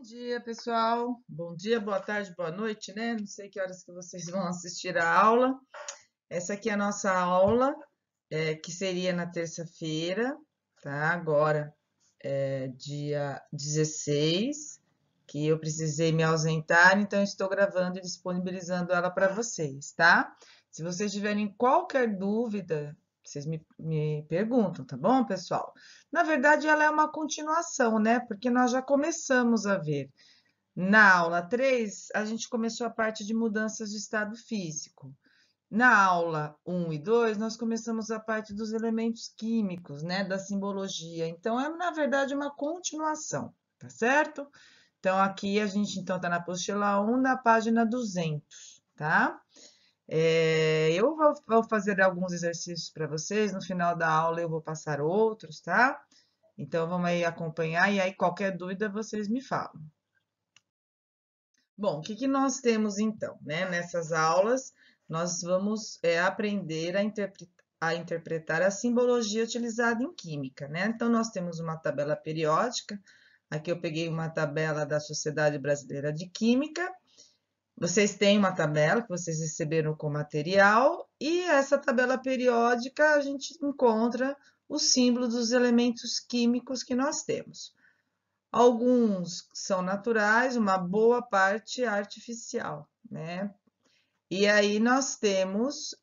dia, pessoal. Bom dia, boa tarde, boa noite, né? Não sei que horas que vocês vão assistir a aula. Essa aqui é a nossa aula, que seria na terça-feira, tá? Agora é dia 16, que eu precisei me ausentar, então estou gravando e disponibilizando ela para vocês, tá? Se vocês tiverem qualquer dúvida, vocês me perguntam, tá bom, pessoal? Na verdade, ela é uma continuação, né? Porque nós já começamos a ver. Na aula 3, a gente começou a parte de mudanças de estado físico. Na aula 1 e 2, nós começamos a parte dos elementos químicos, né? Da simbologia. Então, é, na verdade, uma continuação, tá certo? Então, aqui a gente então tá na apostila 1, na página 200, tá? Eu vou fazer alguns exercícios para vocês, no final da aula eu vou passar outros, tá? Então, vamos aí acompanhar e aí qualquer dúvida vocês me falam. Bom, o que que nós temos então, né? Nessas aulas, nós vamos aprender a interpretar a simbologia utilizada em química, né? Então, nós temos uma tabela periódica. Aqui eu peguei uma tabela da Sociedade Brasileira de Química. Vocês têm uma tabela que vocês receberam com material, e essa tabela periódica a gente encontra os símbolos dos elementos químicos que nós temos. Alguns são naturais, uma boa parte artificial, né? E aí nós temos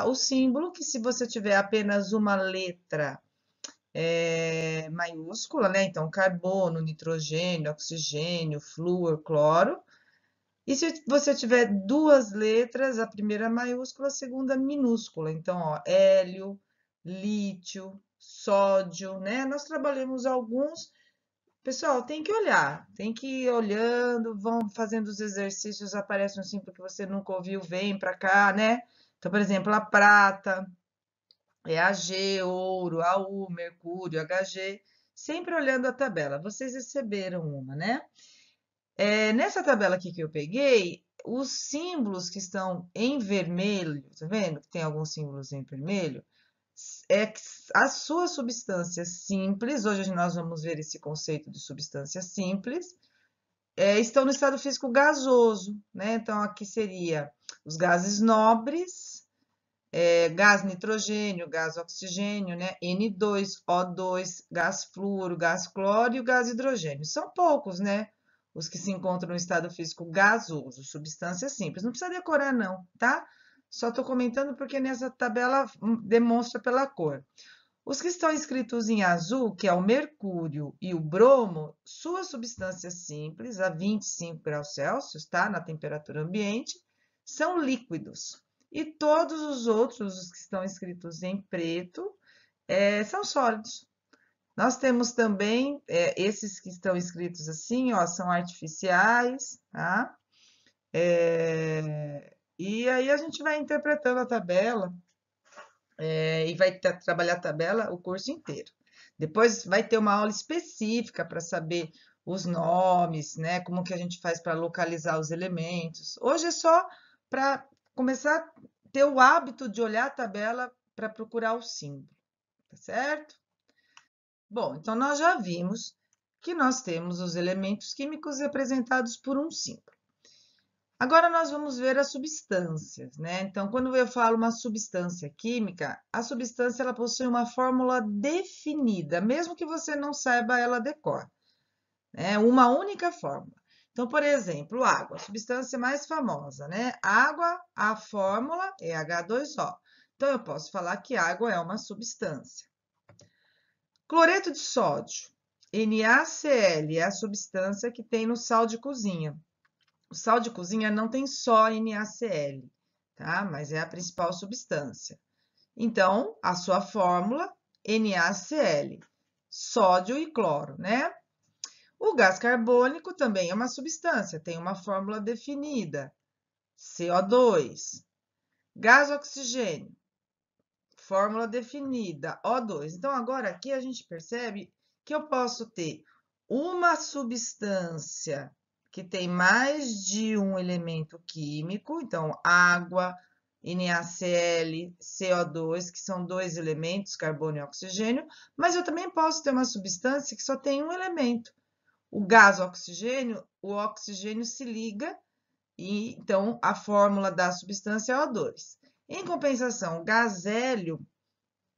o símbolo, que se você tiver apenas uma letra maiúscula, né? Então, carbono, nitrogênio, oxigênio, flúor, cloro. E se você tiver duas letras, a primeira maiúscula, a segunda minúscula. Então, ó, hélio, lítio, sódio, né? Nós trabalhamos alguns. Pessoal, tem que olhar, tem que ir olhando, vão fazendo os exercícios, aparece um símbolo que você nunca ouviu, vem para cá, né? Então, por exemplo, a prata é Ag, ouro, Au, mercúrio, Hg, sempre olhando a tabela. Vocês receberam uma, né? Nessa tabela aqui que eu peguei, os símbolos que estão em vermelho, tá vendo? Que tem alguns símbolos em vermelho, é a sua substância simples, hoje nós vamos ver esse conceito de substância simples, estão no estado físico gasoso, né? Então, aqui seria os gases nobres, gás nitrogênio, gás oxigênio, né? N2, O2, gás flúor, gás cloro e o gás hidrogênio. São poucos, né? Os que se encontram no estado físico gasoso, substância simples. Não precisa decorar, não, tá? Só estou comentando porque nessa tabela demonstra pela cor. Os que estão escritos em azul, que é o mercúrio e o bromo, suas substâncias simples, a 25 graus Celsius, tá? Na temperatura ambiente, são líquidos. E todos os outros, os que estão escritos em preto, são sólidos. Nós temos também esses que estão escritos assim, ó, são artificiais, tá? E aí a gente vai interpretando a tabela e vai trabalhar a tabela o curso inteiro. Depois vai ter uma aula específica para saber os nomes, né? Como que a gente faz para localizar os elementos. Hoje é só para começar a ter o hábito de olhar a tabela para procurar o símbolo, tá certo? Bom, então nós já vimos que nós temos os elementos químicos representados por um símbolo. Agora nós vamos ver as substâncias, né? Então, quando eu falo uma substância química, a substância ela possui uma fórmula definida, mesmo que você não saiba ela de cor, né? Uma única fórmula. Então, por exemplo, água, a substância mais famosa, né? Água, a fórmula é H2O. Então, eu posso falar que água é uma substância. Cloreto de sódio, NaCl, é a substância que tem no sal de cozinha. O sal de cozinha não tem só NaCl, tá? Mas é a principal substância. Então, a sua fórmula, NaCl, sódio e cloro, né? O gás carbônico também é uma substância, tem uma fórmula definida, CO2. Gás oxigênio, fórmula definida, O2. Então, agora aqui a gente percebe que eu posso ter uma substância que tem mais de um elemento químico, então água, NaCl, CO2, que são dois elementos, carbono e oxigênio, mas eu também posso ter uma substância que só tem um elemento, O gás o oxigênio se liga e então a fórmula da substância é O2. Em compensação, o gás hélio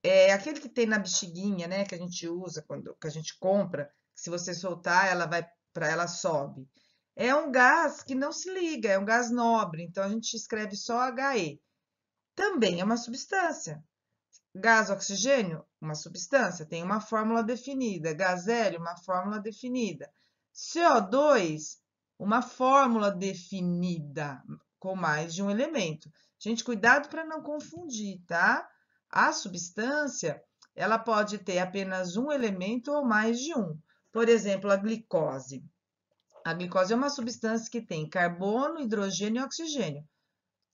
é aquele que tem na bexiguinha, né, que a gente usa quando que a gente compra, que se você soltar, ela vai para ela sobe. É um gás que não se liga, é um gás nobre, então a gente escreve só HE. Também é uma substância. Gás oxigênio, uma substância, tem uma fórmula definida. Gás hélio, uma fórmula definida. CO2, uma fórmula definida com mais de um elemento. Gente, cuidado para não confundir, tá? A substância, ela pode ter apenas um elemento ou mais de um. Por exemplo, a glicose. A glicose é uma substância que tem carbono, hidrogênio e oxigênio,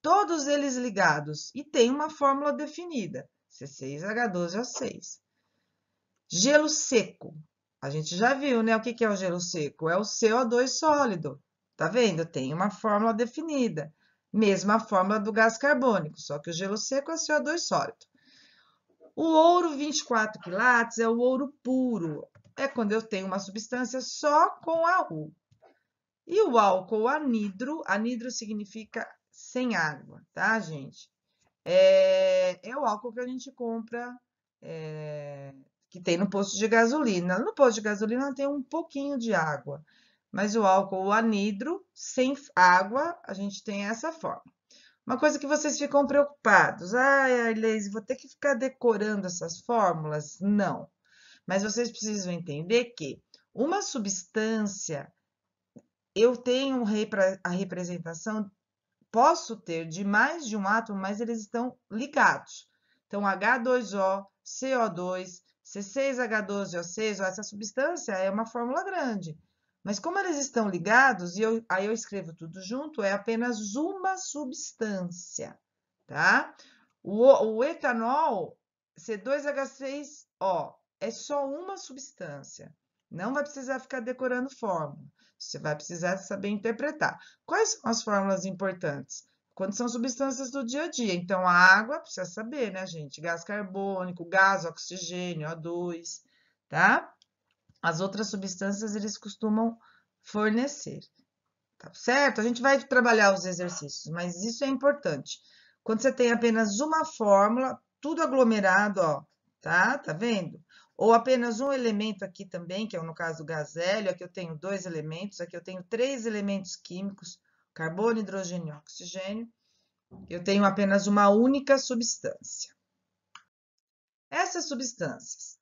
todos eles ligados, e tem uma fórmula definida, C6H12O6. Gelo seco. A gente já viu, né? O que é o gelo seco? É o CO2 sólido. Tá vendo? Tem uma fórmula definida. Mesma fórmula do gás carbônico, só que o gelo seco é CO2 sólido. O ouro 24 quilates é o ouro puro. É quando eu tenho uma substância só com a U. E o álcool anidro significa sem água, tá, gente? É o álcool que a gente compra, que tem no posto de gasolina. No posto de gasolina tem um pouquinho de água, mas o álcool anidro, sem água, a gente tem essa forma. Uma coisa que vocês ficam preocupados, Arlese, vou ter que ficar decorando essas fórmulas? Não, mas vocês precisam entender que uma substância, eu tenho a representação, posso ter de mais de um átomo, mas eles estão ligados. Então, H2O, CO2, C6H12O6, essa substância é uma fórmula grande. Mas como eles estão ligados, aí eu escrevo tudo junto, é apenas uma substância, tá? O etanol, C2H6O, é só uma substância. Não vai precisar ficar decorando fórmula. Você vai precisar saber interpretar. Quais são as fórmulas importantes? Quando são substâncias do dia a dia. Então, a água, precisa saber, né, gente? Gás carbônico, gás, oxigênio, O2, tá? As outras substâncias, eles costumam fornecer, tá certo? A gente vai trabalhar os exercícios, mas isso é importante. Quando você tem apenas uma fórmula, tudo aglomerado, ó, tá? Tá vendo? Ou apenas um elemento aqui também, que é no caso do gás hélio, aqui eu tenho dois elementos, aqui eu tenho três elementos químicos, carbono, hidrogênio e oxigênio. Eu tenho apenas uma única substância. Essas substâncias,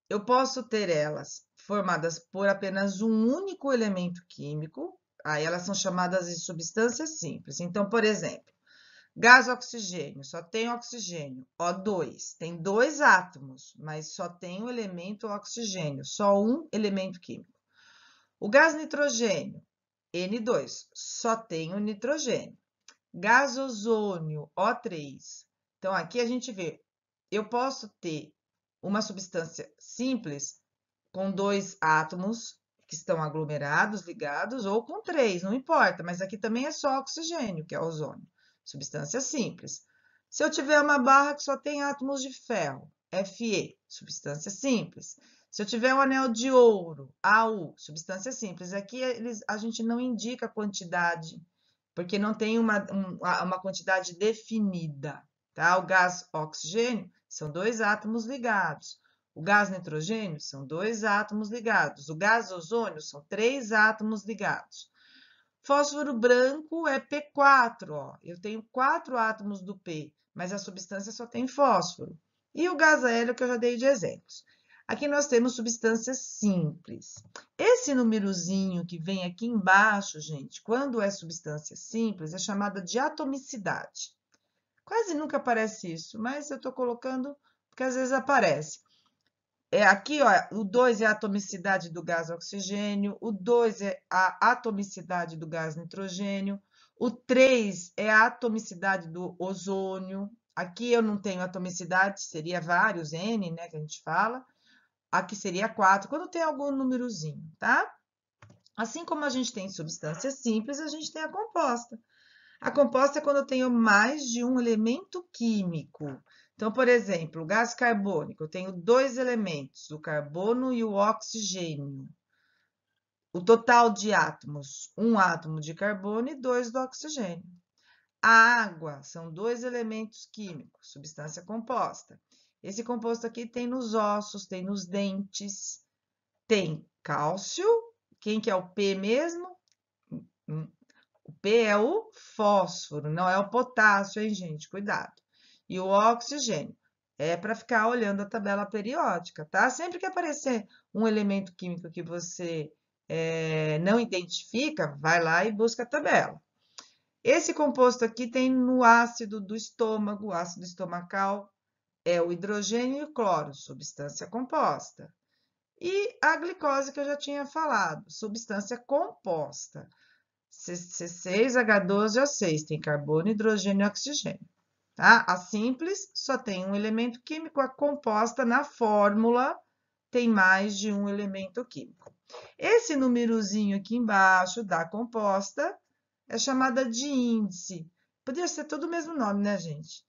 eu posso ter elas formadas por apenas um único elemento químico, aí elas são chamadas de substâncias simples. Então, por exemplo, gás oxigênio, só tem oxigênio, O2, tem dois átomos, mas só tem o elemento oxigênio, só um elemento químico. O gás nitrogênio, N2, só tem o nitrogênio. Gás ozônio, O3. Então, aqui a gente vê, eu posso ter uma substância simples com dois átomos que estão aglomerados, ligados, ou com três, não importa, mas aqui também é só oxigênio, que é ozônio, substância simples. Se eu tiver uma barra que só tem átomos de ferro, Fe, substância simples. Se eu tiver um anel de ouro, Au, substância simples. Aqui a gente não indica a quantidade, porque não tem uma quantidade definida, tá? O gás oxigênio são dois átomos ligados. O gás nitrogênio são dois átomos ligados. O gás ozônio são três átomos ligados. Fósforo branco é P4, ó. Eu tenho 4 átomos do P, mas a substância só tem fósforo. E o gás hélio, que eu já dei de exemplos. Aqui nós temos substâncias simples. Esse númerozinho que vem aqui embaixo, gente, quando é substância simples, é chamada de atomicidade. Quase nunca aparece isso, mas eu estou colocando porque às vezes aparece. Aqui, ó, o 2 é a atomicidade do gás oxigênio, o 2 é a atomicidade do gás nitrogênio, o 3 é a atomicidade do ozônio. Aqui eu não tenho atomicidade, seria vários, N, né, que a gente fala. Aqui seria 4, quando tem algum númerozinho, tá? Assim como a gente tem substância simples, a gente tem a composta. A composta é quando eu tenho mais de um elemento químico. Então, por exemplo, o gás carbônico, eu tenho dois elementos, o carbono e o oxigênio. o total de átomos, um átomo de carbono e 2 do oxigênio. A água são 2 elementos químicos, substância composta. Esse composto aqui tem nos ossos, tem nos dentes, tem cálcio. Quem que é o P mesmo? O P é o fósforo, não é o potássio, hein, gente? Cuidado. E o oxigênio. É para ficar olhando a tabela periódica, tá? Sempre que aparecer um elemento químico que você não identifica, vai lá e busca a tabela. Esse composto aqui tem no ácido do estômago, o ácido estomacal, é o hidrogênio e o cloro, substância composta. E a glicose que eu já tinha falado, substância composta. C6H12O6, tem carbono, hidrogênio e oxigênio. Tá? A simples só tem um elemento químico, a composta na fórmula tem mais de um elemento químico. Esse númerozinho aqui embaixo da composta é chamada de índice. Podia ser tudo o mesmo nome, né, gente?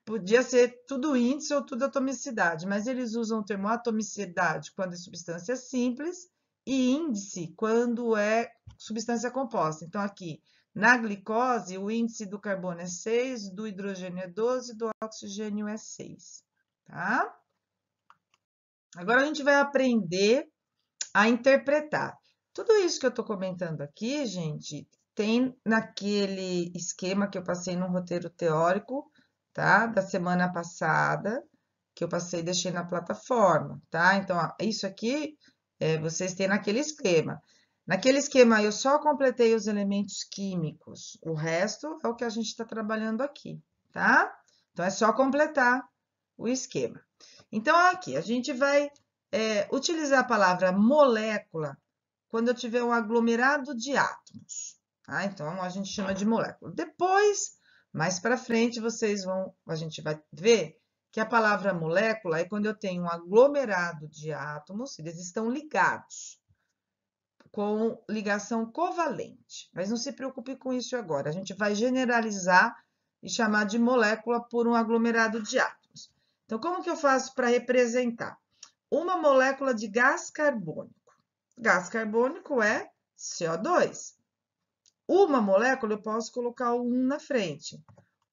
Podia ser tudo índice ou tudo atomicidade, mas eles usam o termo atomicidade quando é substância simples e índice quando é substância composta. Então, aqui, na glicose, o índice do carbono é 6, do hidrogênio é 12, do oxigênio é 6, tá? Agora a gente vai aprender a interpretar. Tudo isso que eu estou comentando aqui, gente, tem naquele esquema que eu passei no roteiro teórico, tá? Da semana passada, que eu passei e deixei na plataforma, tá? Então, ó, isso aqui vocês têm naquele esquema. Naquele esquema, eu só completei os elementos químicos, o resto é o que a gente está trabalhando aqui, tá? Então, é só completar o esquema. Então, aqui, a gente vai utilizar a palavra molécula quando eu tiver um aglomerado de átomos, tá? Então, a gente chama de molécula. Depois, mais para frente, a gente vai ver que a palavra molécula é quando eu tenho um aglomerado de átomos, eles estão ligados, com ligação covalente. Mas não se preocupe com isso agora, a gente vai generalizar e chamar de molécula por um aglomerado de átomos. Então, como que eu faço para representar? Uma molécula de gás carbônico. Gás carbônico é CO2. Uma molécula eu posso colocar o 1 na frente,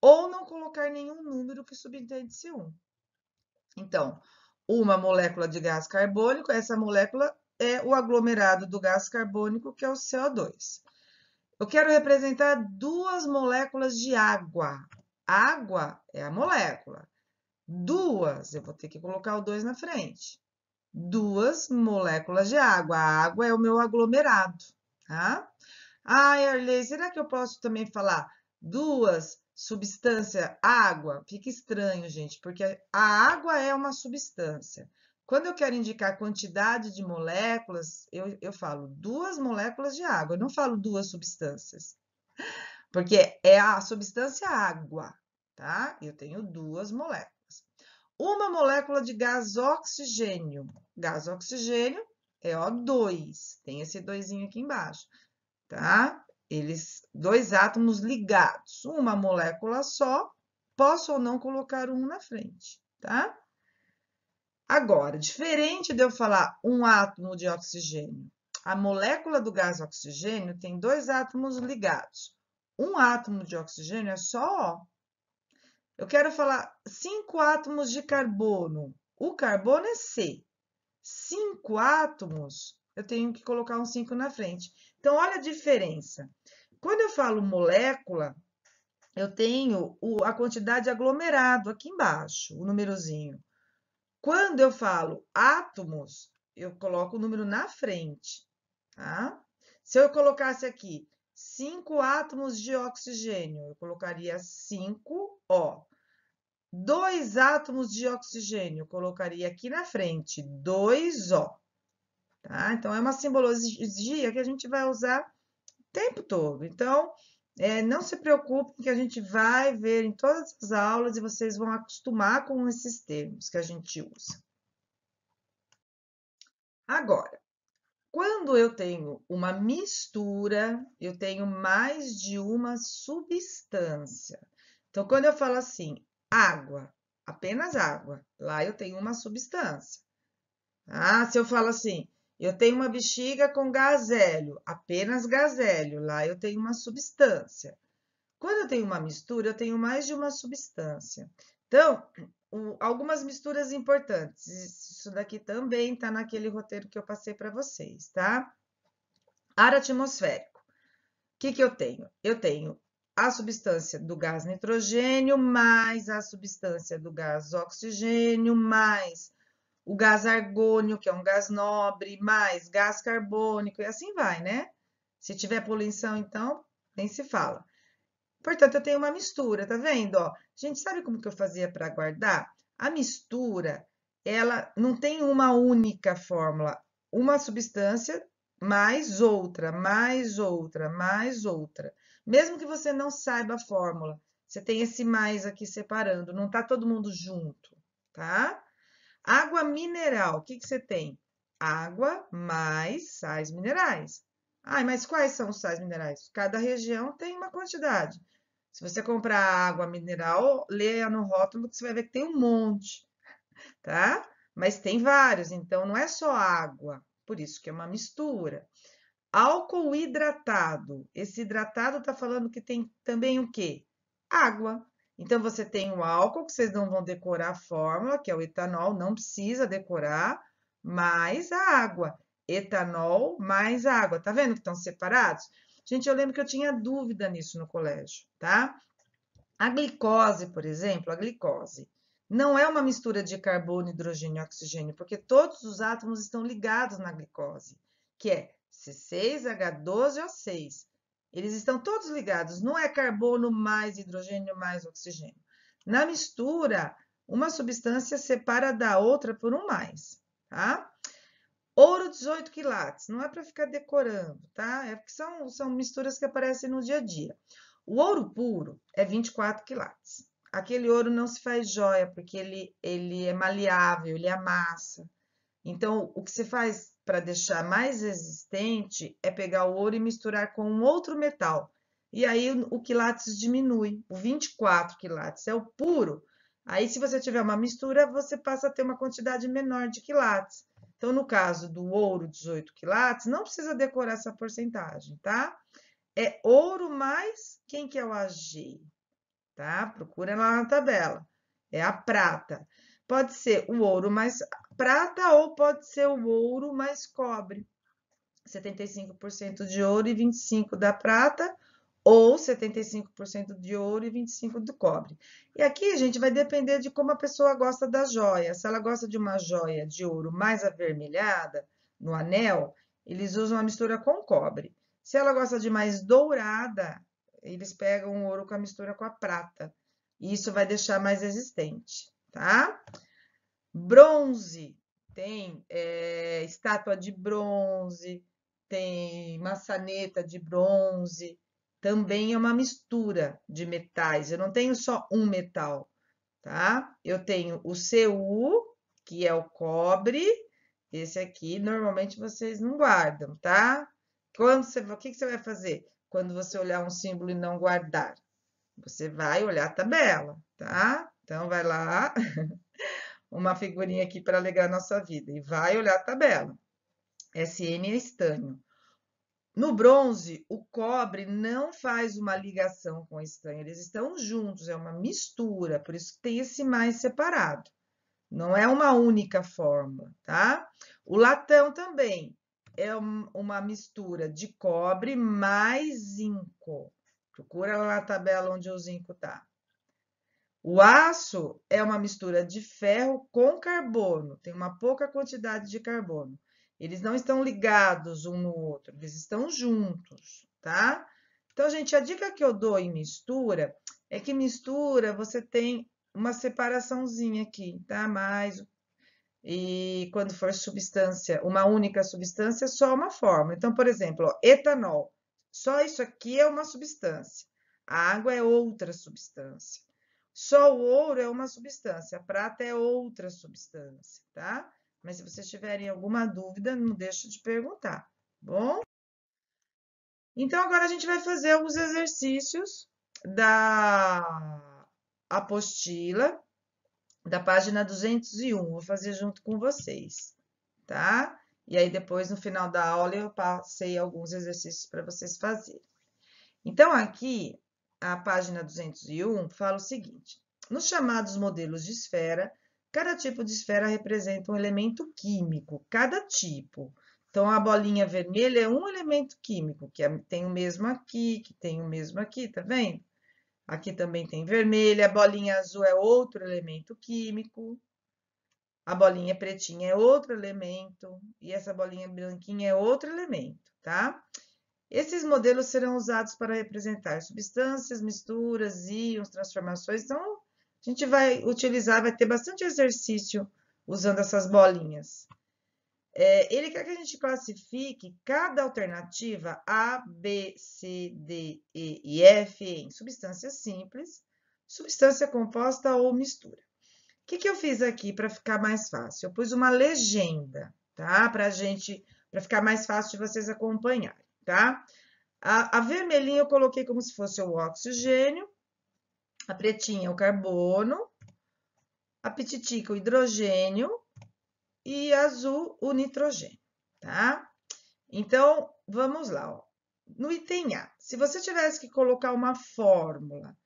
ou não colocar nenhum número que subentende-se 1. Então, uma molécula de gás carbônico, essa molécula é o aglomerado do gás carbônico, que é o CO2. Eu quero representar duas moléculas de água. Água é a molécula. Duas, eu vou ter que colocar o 2 na frente. Duas moléculas de água. A água é o meu aglomerado, tá? Ai, Arley, será que eu posso também falar duas substância água? Fica estranho, gente, porque a água é uma substância. Quando eu quero indicar quantidade de moléculas, eu falo duas moléculas de água, eu não falo duas substâncias, porque é a substância água, tá? Eu tenho duas moléculas. Uma molécula de gás oxigênio. Gás oxigênio é O2, tem esse doisinho aqui embaixo, tá? Dois átomos ligados, uma molécula só, posso ou não colocar um na frente, tá? Agora, diferente de eu falar um átomo de oxigênio, a molécula do gás oxigênio tem dois átomos ligados. Um átomo de oxigênio é só O. Eu quero falar 5 átomos de carbono. O carbono é C. 5 átomos, eu tenho que colocar um 5 na frente. Então, olha a diferença. Quando eu falo molécula, eu tenho a quantidade de aglomerado aqui embaixo, o númerozinho. Quando eu falo átomos, eu coloco o número na frente, tá? Se eu colocasse aqui 5 átomos de oxigênio, eu colocaria 5O. 2 átomos de oxigênio, eu colocaria aqui na frente 2O. Tá? Então, é uma simbologia que a gente vai usar o tempo todo. Então, não se preocupe que a gente vai ver em todas as aulas e vocês vão acostumar com esses termos que a gente usa. Agora, quando eu tenho uma mistura, eu tenho mais de uma substância. Então, quando eu falo assim, água, apenas água, lá eu tenho uma substância. Ah, se eu falo assim, Eu tenho uma bexiga com gás hélio, apenas gás hélio. Lá eu tenho uma substância. Quando eu tenho uma mistura, eu tenho mais de uma substância. Então, algumas misturas importantes. Isso daqui também está naquele roteiro que eu passei para vocês, tá? Ar atmosférico. O que que eu tenho? Eu tenho a substância do gás nitrogênio, mais a substância do gás oxigênio, mais o gás argônio, que é um gás nobre, mais gás carbônico, e assim vai, né? Se tiver poluição, então, nem se fala. Portanto, eu tenho uma mistura, tá vendo? Ó, gente, sabe como que eu fazia para guardar? A mistura, ela não tem uma única fórmula. Uma substância mais outra, mais outra, mais outra. Mesmo que você não saiba a fórmula, você tem esse mais aqui separando, não tá todo mundo junto, tá? Água mineral, o que que você tem? Água mais sais minerais. Ai, mas quais são os sais minerais? Cada região tem uma quantidade. Se você comprar água mineral, leia no rótulo que você vai ver que tem um monte, tá? Mas tem vários, então não é só água, por isso que é uma mistura. Álcool hidratado. Esse hidratado está falando que tem também o quê? Água. Então, você tem o álcool, que vocês não vão decorar a fórmula, que é o etanol, não precisa decorar, mais a água. Etanol mais água. Tá vendo que estão separados? Gente, eu lembro que eu tinha dúvida nisso no colégio, tá? A glicose, por exemplo, a glicose não é uma mistura de carbono, hidrogênio e oxigênio, porque todos os átomos estão ligados na glicose, que é C6H12O6. Eles estão todos ligados, não é carbono mais hidrogênio mais oxigênio. Na mistura, uma substância separa da outra por um mais, tá? Ouro 18 quilates, não é para ficar decorando, tá? É porque são misturas que aparecem no dia a dia. O ouro puro é 24 quilates. Aquele ouro não se faz joia, porque ele é maleável, ele amassa. Então, o que se faz para deixar mais resistente é pegar o ouro e misturar com um outro metal. E aí o quilates diminui. O 24 quilates é o puro. Aí, se você tiver uma mistura, você passa a ter uma quantidade menor de quilates. Então, no caso do ouro 18 quilates, não precisa decorar essa porcentagem, tá? É ouro mais quem que é o Ag, tá? Procura lá na tabela. É a prata. Pode ser o ouro mais prata ou pode ser o ouro mais cobre. 75% de ouro e 25% da prata, ou 75% de ouro e 25% do cobre. E aqui, gente, vai depender de como a pessoa gosta da joia. Se ela gosta de uma joia de ouro mais avermelhada, no anel, eles usam a mistura com cobre. Se ela gosta de mais dourada, eles pegam o ouro com a mistura com a prata. E isso vai deixar mais resistente, tá? Bronze, tem estátua de bronze, tem maçaneta de bronze, também é uma mistura de metais. Eu não tenho só um metal, tá? Eu tenho o Cu, que é o cobre, esse aqui normalmente vocês não guardam, tá? O que que você vai fazer quando você olhar um símbolo e não guardar? Você vai olhar a tabela, tá? Então, vai lá, uma figurinha aqui para alegrar nossa vida, e vai olhar a tabela. Sn é estânio. No bronze, o cobre não faz uma ligação com o estânio, eles estão juntos, é uma mistura, por isso que tem esse mais separado. Não é uma única fórmula, tá? O latão também é uma mistura de cobre mais zinco. Procura lá na tabela onde o zinco tá. O aço é uma mistura de ferro com carbono, tem uma pouca quantidade de carbono. Eles não estão ligados um no outro, eles estão juntos, tá? Então, gente, a dica que eu dou em mistura é que mistura você tem uma separaçãozinha aqui, tá? E quando for substância, uma única substância, só uma fórmula. Então, por exemplo, ó, etanol, só isso aqui é uma substância. A água é outra substância. Só o ouro é uma substância, a prata é outra substância, tá? Mas se vocês tiverem alguma dúvida, não deixe de perguntar, bom? Então, agora a gente vai fazer alguns exercícios da apostila, da página 201. Vou fazer junto com vocês, tá? E aí, depois, no final da aula, eu passei alguns exercícios para vocês fazerem. Então, aqui, a página 201 fala o seguinte: nos chamados modelos de esfera, cada tipo de esfera representa um elemento químico, cada tipo. Então, a bolinha vermelha é um elemento químico, que tem o mesmo aqui, que tem o mesmo aqui, tá vendo? Aqui também tem vermelha, a bolinha azul é outro elemento químico, a bolinha pretinha é outro elemento, e essa bolinha branquinha é outro elemento, tá? Esses modelos serão usados para representar substâncias, misturas, íons, transformações. Então, a gente vai utilizar, vai ter bastante exercício usando essas bolinhas. Ele quer que a gente classifique cada alternativa A, B, C, D, E e F em substância simples, substância composta ou mistura. O que eu fiz aqui para ficar mais fácil? Eu pus uma legenda, tá? Para ficar mais fácil de vocês acompanharem, tá? A vermelhinha eu coloquei como se fosse o oxigênio, a pretinha o carbono, a pititica o hidrogênio e a azul o nitrogênio, tá? Então, vamos lá, ó. No item A, se você tivesse que colocar uma fórmula,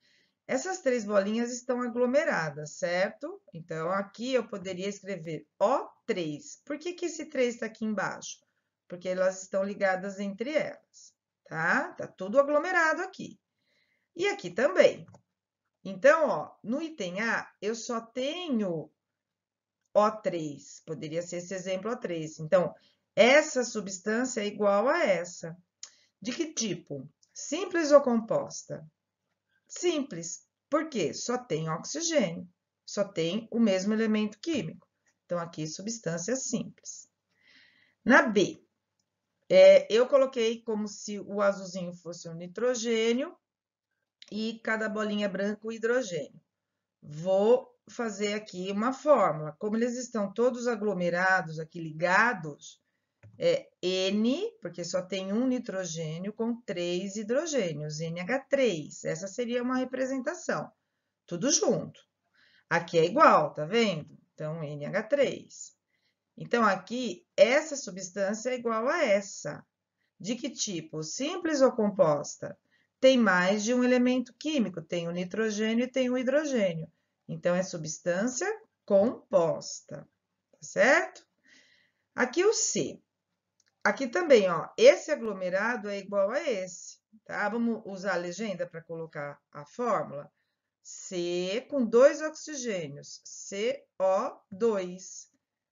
essas três bolinhas estão aglomeradas, certo? Então, aqui eu poderia escrever O3. Por que esse 3 está aqui embaixo? Porque elas estão ligadas entre elas, tá? Tá tudo aglomerado aqui. E aqui também. Então, ó, no item A, eu só tenho O3. Poderia ser esse exemplo O3. Então, essa substância é igual a essa. De que tipo? Simples ou composta? Simples. Por quê? Só tem oxigênio. Só tem o mesmo elemento químico. Então, aqui, substância simples. Na B, eu coloquei como se o azulzinho fosse o nitrogênio e cada bolinha branca o hidrogênio. Vou fazer aqui uma fórmula. Como eles estão todos aglomerados aqui, ligados, é N, porque só tem um nitrogênio com 3 hidrogênios, NH3. Essa seria uma representação. Tudo junto. Aqui é igual, tá vendo? Então, NH3. Então, aqui, essa substância é igual a essa. De que tipo? Simples ou composta? Tem mais de um elemento químico, tem o nitrogênio e tem o hidrogênio. Então, é substância composta, tá certo? Aqui o C. Aqui também, ó, esse aglomerado é igual a esse, tá? Vamos usar a legenda para colocar a fórmula? C com 2 oxigênios, CO2.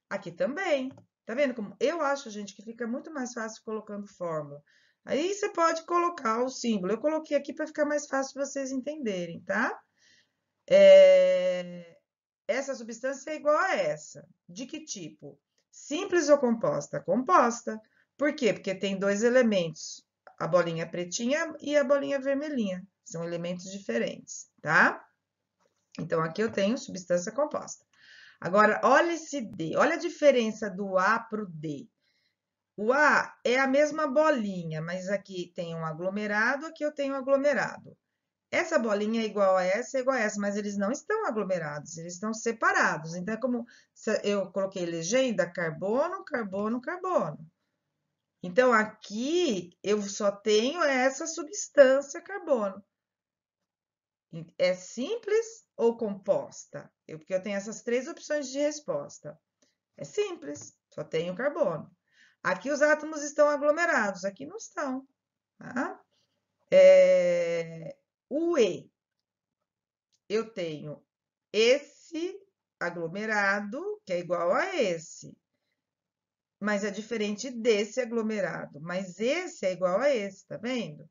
Aqui também. Tá vendo como? Eu acho, gente, que fica muito mais fácil colocando fórmula. Aí você pode colocar o símbolo. Eu coloquei aqui para ficar mais fácil vocês entenderem, tá? Essa substância é igual a essa. De que tipo? Simples ou composta? Composta. Por quê? Porque tem dois elementos, a bolinha pretinha e a bolinha vermelhinha. São elementos diferentes, tá? Então, aqui eu tenho substância composta. Agora, olha esse D, olha a diferença do A para o D. O A é a mesma bolinha, mas aqui tem um aglomerado, aqui eu tenho um aglomerado. Essa bolinha é igual a essa, mas eles não estão aglomerados, eles estão separados. Então, é como eu coloquei legenda, carbono, carbono, carbono. Então, aqui eu só tenho essa substância carbono. É simples ou composta? Porque eu tenho essas três opções de resposta. É simples, só tenho carbono. Aqui os átomos estão aglomerados, aqui não estão. Tá? O E, eu tenho esse aglomerado, que é igual a esse, mas é diferente desse aglomerado. Mas esse é igual a esse, tá vendo?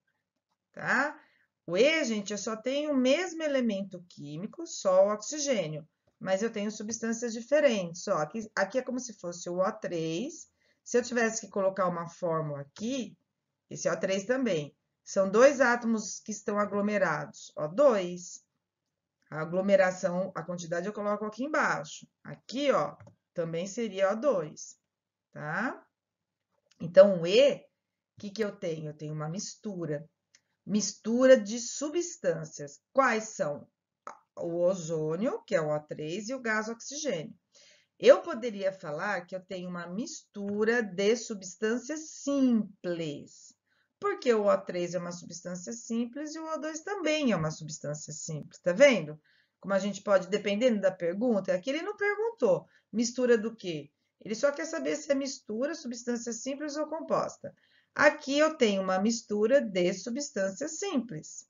Tá? O E, gente, eu só tenho o mesmo elemento químico, só o oxigênio, mas eu tenho substâncias diferentes. Ó, aqui é como se fosse o O3. Se eu tivesse que colocar uma fórmula aqui, esse O3 também, são dois átomos que estão aglomerados, O2. A aglomeração, a quantidade eu coloco aqui embaixo. Aqui, ó, também seria O2, tá? Então, o E, o que eu tenho? Eu tenho uma mistura. Mistura de substâncias. Quais são? O ozônio, que é o O3, e o gás oxigênio. Eu poderia falar que eu tenho uma mistura de substâncias simples, porque o O3 é uma substância simples e o O2 também é uma substância simples, tá vendo? Como a gente pode, dependendo da pergunta, aqui ele não perguntou mistura do quê? Ele só quer saber se é mistura, substância simples ou composta. Aqui eu tenho uma mistura de substâncias simples.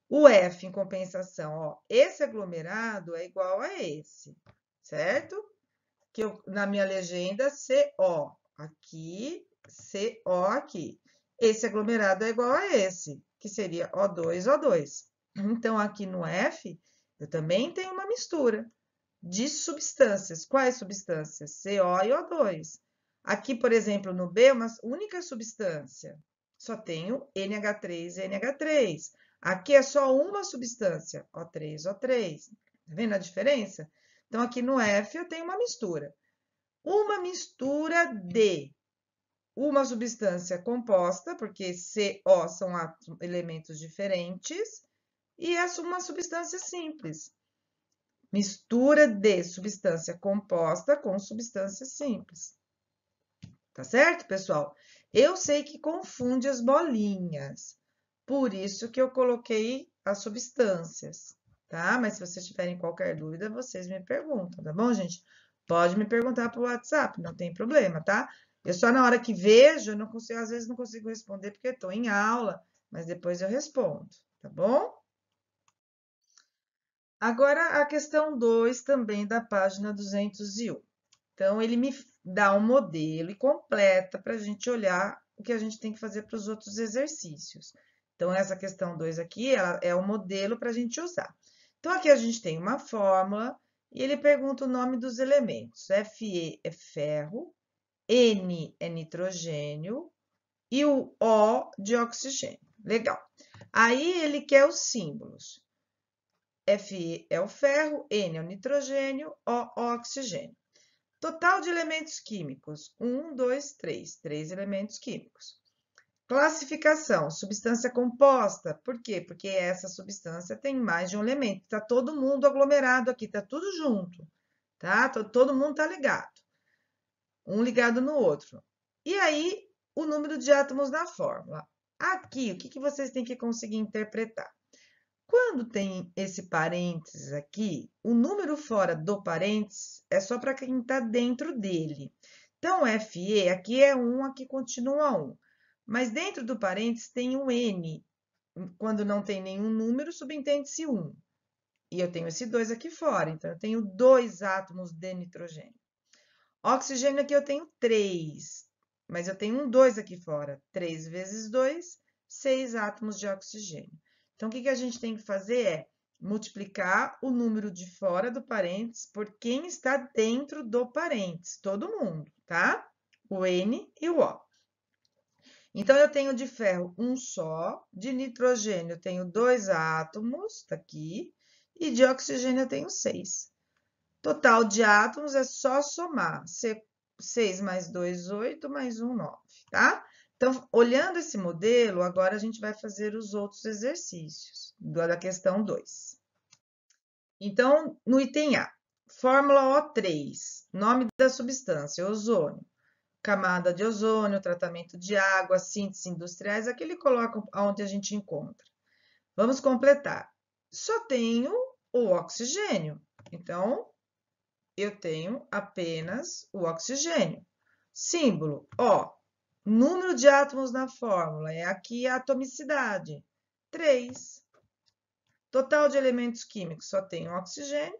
O F, em compensação, ó, esse aglomerado é igual a esse, certo? Que eu, na minha legenda, CO aqui, CO aqui. Esse aglomerado é igual a esse, que seria O2, O2. Então, aqui no F, eu também tenho uma mistura de substâncias. Quais substâncias? CO e O2. Aqui, por exemplo, no B, uma única substância. Só tenho NH3 e NH3. Aqui é só uma substância, O3, O3. Tá vendo a diferença? Então, aqui no F eu tenho uma mistura. Uma mistura de uma substância composta, porque CO são elementos diferentes, e uma substância simples. Mistura de substância composta com substância simples. Tá certo, pessoal? Eu sei que confunde as bolinhas, por isso que eu coloquei as substâncias, tá? Mas se vocês tiverem qualquer dúvida, vocês me perguntam, tá bom, gente? Pode me perguntar pelo WhatsApp, não tem problema, tá? Eu só na hora que vejo, eu não consigo, às vezes não consigo responder porque estou em aula, mas depois eu respondo, tá bom? Agora, a questão 2 também da página 201. Então, ele me dá um modelo e completa para a gente olhar o que a gente tem que fazer para os outros exercícios. Então, essa questão 2 aqui, ela é o modelo para a gente usar. Então, aqui a gente tem uma fórmula e ele pergunta o nome dos elementos. Fe é ferro, N é nitrogênio e o O de oxigênio. Legal. Aí, ele quer os símbolos. Fe é o ferro, N é o nitrogênio, O oxigênio. Total de elementos químicos: 1, 2, 3. 3 elementos químicos. Classificação: substância composta. Por quê? Porque essa substância tem mais de um elemento. Está todo mundo aglomerado aqui, está tudo junto, tá? Todo mundo está ligado. Um ligado no outro. E aí, o número de átomos na fórmula. Aqui, o que vocês têm que conseguir interpretar? Quando tem esse parênteses aqui, o número fora do parênteses é só para quem está dentro dele. Então, Fe aqui é 1, aqui continua 1. Mas dentro do parênteses tem um N. Quando não tem nenhum número, subentende-se 1. E eu tenho esse 2 aqui fora, então eu tenho 2 átomos de nitrogênio. Oxigênio aqui eu tenho 3, mas eu tenho um 2 aqui fora. 3 vezes 2, 6 átomos de oxigênio. Então, o que a gente tem que fazer é multiplicar o número de fora do parênteses por quem está dentro do parênteses, todo mundo, tá? O N e o O. Então, eu tenho de ferro um só, de nitrogênio eu tenho 2 átomos, tá aqui, e de oxigênio eu tenho 6. Total de átomos é só somar. 6 mais 2, 8, mais 1, 9, tá? Então, olhando esse modelo, agora a gente vai fazer os outros exercícios da questão 2. Então, no item A, fórmula O3, nome da substância, ozônio. Camada de ozônio, tratamento de água, síntese industriais, aqui ele coloca onde a gente encontra. Vamos completar. Só tenho o oxigênio. Então, eu tenho apenas o oxigênio. Símbolo, ó, número de átomos na fórmula, é aqui a atomicidade, 3. Total de elementos químicos, só tenho oxigênio.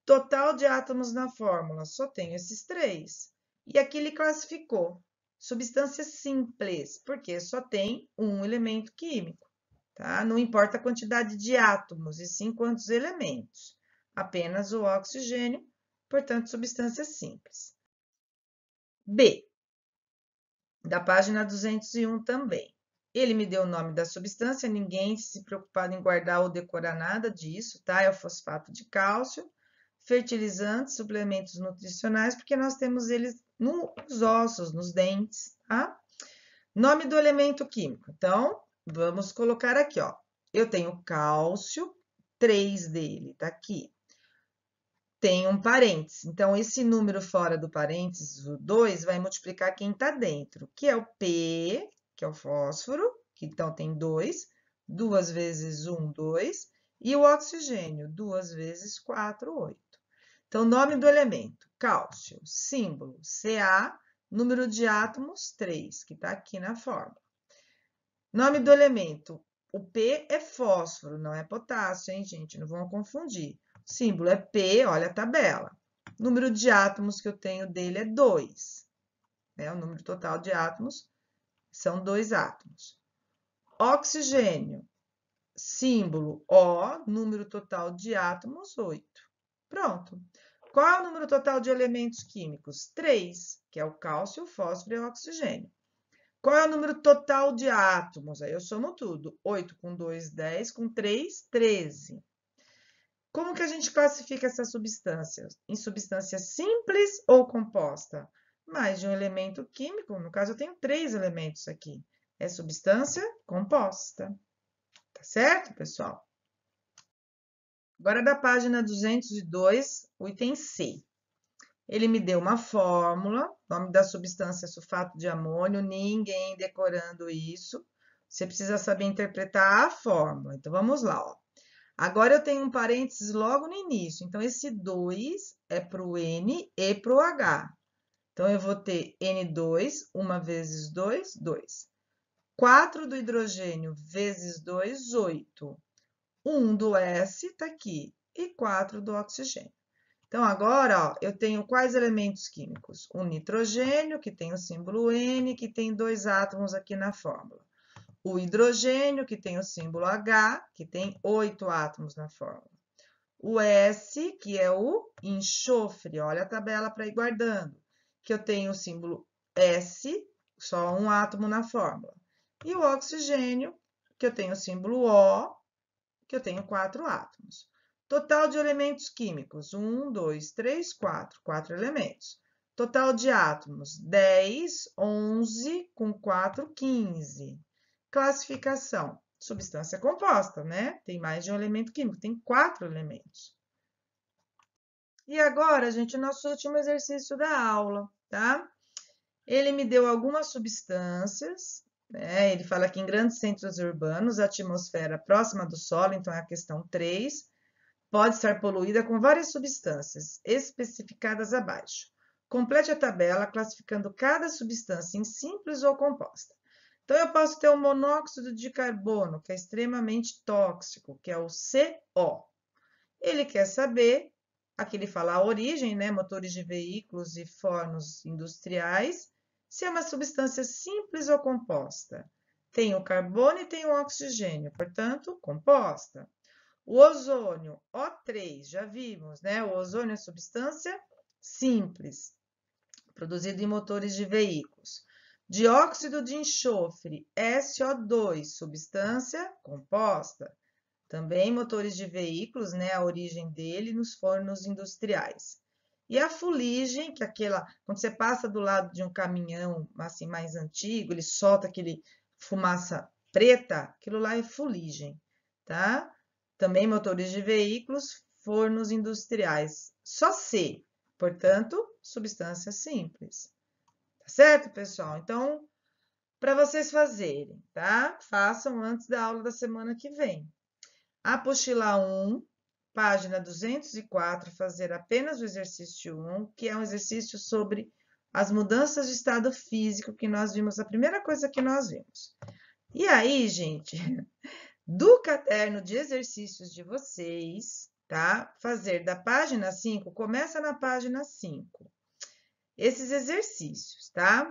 Total de átomos na fórmula, só tenho esses 3. E aqui ele classificou substância simples, porque só tem um elemento químico, tá? Não importa a quantidade de átomos, e sim quantos elementos. Apenas o oxigênio, portanto, substância simples. B, da página 201 também. Ele me deu o nome da substância, ninguém se preocupado em guardar ou decorar nada disso, tá? É o fosfato de cálcio, fertilizantes, suplementos nutricionais, porque nós temos eles nos ossos, nos dentes, tá? Nome do elemento químico. Então, vamos colocar aqui, ó. Eu tenho cálcio, 3 dele, tá aqui. tem um parênteses. Então, esse número fora do parênteses, o 2, vai multiplicar quem está dentro, que é o P, que é o fósforo, que então tem 2, 2 vezes 1, 2, e o oxigênio, 2 vezes 4, 8. Então, nome do elemento, cálcio, símbolo Ca, número de átomos, 3, que está aqui na fórmula. Nome do elemento, o P é fósforo, não é potássio, hein, gente? Não vão confundir. O símbolo é P, olha a tabela. O número de átomos que eu tenho dele é 2. Né? O número total de átomos são 2 átomos. Oxigênio, símbolo O, número total de átomos, 8. Pronto. Qual é o número total de elementos químicos? 3, que é o cálcio, o fósforo e o oxigênio. Qual é o número total de átomos? Aí eu somo tudo. 8 com 2, 10, com 3, 13. Como que a gente classifica essas substâncias? Em substância simples ou composta? Mais de um elemento químico, no caso eu tenho 3 elementos aqui. É substância composta. Tá certo, pessoal? Agora da página 202, o item C. Ele me deu uma fórmula, nome da substância é sulfato de amônio, ninguém decorando isso. Você precisa saber interpretar a fórmula. Então, vamos lá, ó. Agora eu tenho um parênteses logo no início. Então, esse 2 é para o N e para o H. Então, eu vou ter N2, 1 vezes 2, 2. 4 do hidrogênio vezes 2, 8. 1 do S está aqui e 4 do oxigênio. Então, agora, ó, eu tenho quais elementos químicos? O nitrogênio, que tem o símbolo N, que tem 2 átomos aqui na fórmula. O hidrogênio, que tem o símbolo H, que tem 8 átomos na fórmula. O S, que é o enxofre, olha a tabela para ir guardando, que eu tenho o símbolo S, só um átomo na fórmula. E o oxigênio, que eu tenho o símbolo O, que eu tenho 4 átomos. Total de elementos químicos, 1, 2, 3, 4, 4 elementos. Total de átomos, 10, 11, com 4, 15. Classificação, substância composta, né? Tem mais de um elemento químico, tem 4 elementos. E agora, gente, o nosso último exercício da aula, tá? Ele me deu algumas substâncias, né? Ele fala que em grandes centros urbanos, a atmosfera próxima do solo, então é a questão 3, pode estar poluída com várias substâncias especificadas abaixo. Complete a tabela classificando cada substância em simples ou composta. Então, eu posso ter o monóxido de carbono, que é extremamente tóxico, que é o CO. Ele quer saber, aqui ele fala a origem, né? Motores de veículos e fornos industriais, se é uma substância simples ou composta. Tem o carbono e tem o oxigênio, portanto, composta. O ozônio, O3, já vimos, né? O ozônio é substância simples, produzido em motores de veículos. Dióxido de enxofre, SO2, substância composta. Também motores de veículos, né? A origem dele nos fornos industriais. E a fuligem, que é aquela, quando você passa do lado de um caminhão assim mais antigo, ele solta aquele fumaça preta, aquilo lá é fuligem, tá? Também motores de veículos, fornos industriais. Só C, portanto, substância simples. Tá certo, pessoal? Então, para vocês fazerem, tá? Façam antes da aula da semana que vem. Apostila 1, página 204, fazer apenas o exercício 1, que é um exercício sobre as mudanças de estado físico que nós vimos, a primeira coisa que nós vimos. E aí, gente, do caderno de exercícios de vocês, tá? Fazer da página 5, começa na página 5. Esses exercícios, tá?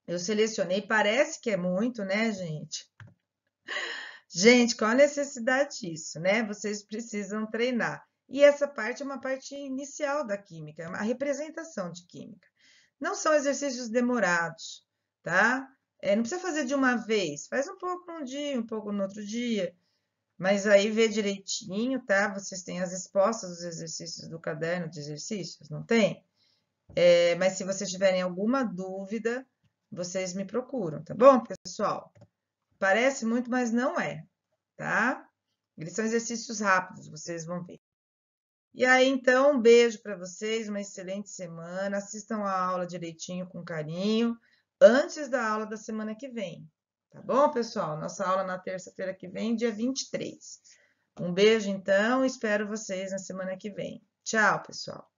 Eu selecionei, parece que é muito, né, gente? Gente, qual a necessidade disso, né? Vocês precisam treinar. E essa parte é uma parte inicial da química, é uma representação de química. Não são exercícios demorados, tá? Não precisa fazer de uma vez, faz um pouco num dia, um pouco no outro dia, mas aí vê direitinho, tá? Vocês têm as respostas dos exercícios do caderno de exercícios, não tem? Mas se vocês tiverem alguma dúvida, vocês me procuram, tá bom, pessoal? Parece muito, mas não é, tá? Eles são exercícios rápidos, vocês vão ver. E aí, então, um beijo para vocês, uma excelente semana. Assistam a aula direitinho, com carinho, antes da aula da semana que vem. Tá bom, pessoal? Nossa aula na terça-feira que vem, dia 23. Um beijo, então, espero vocês na semana que vem. Tchau, pessoal.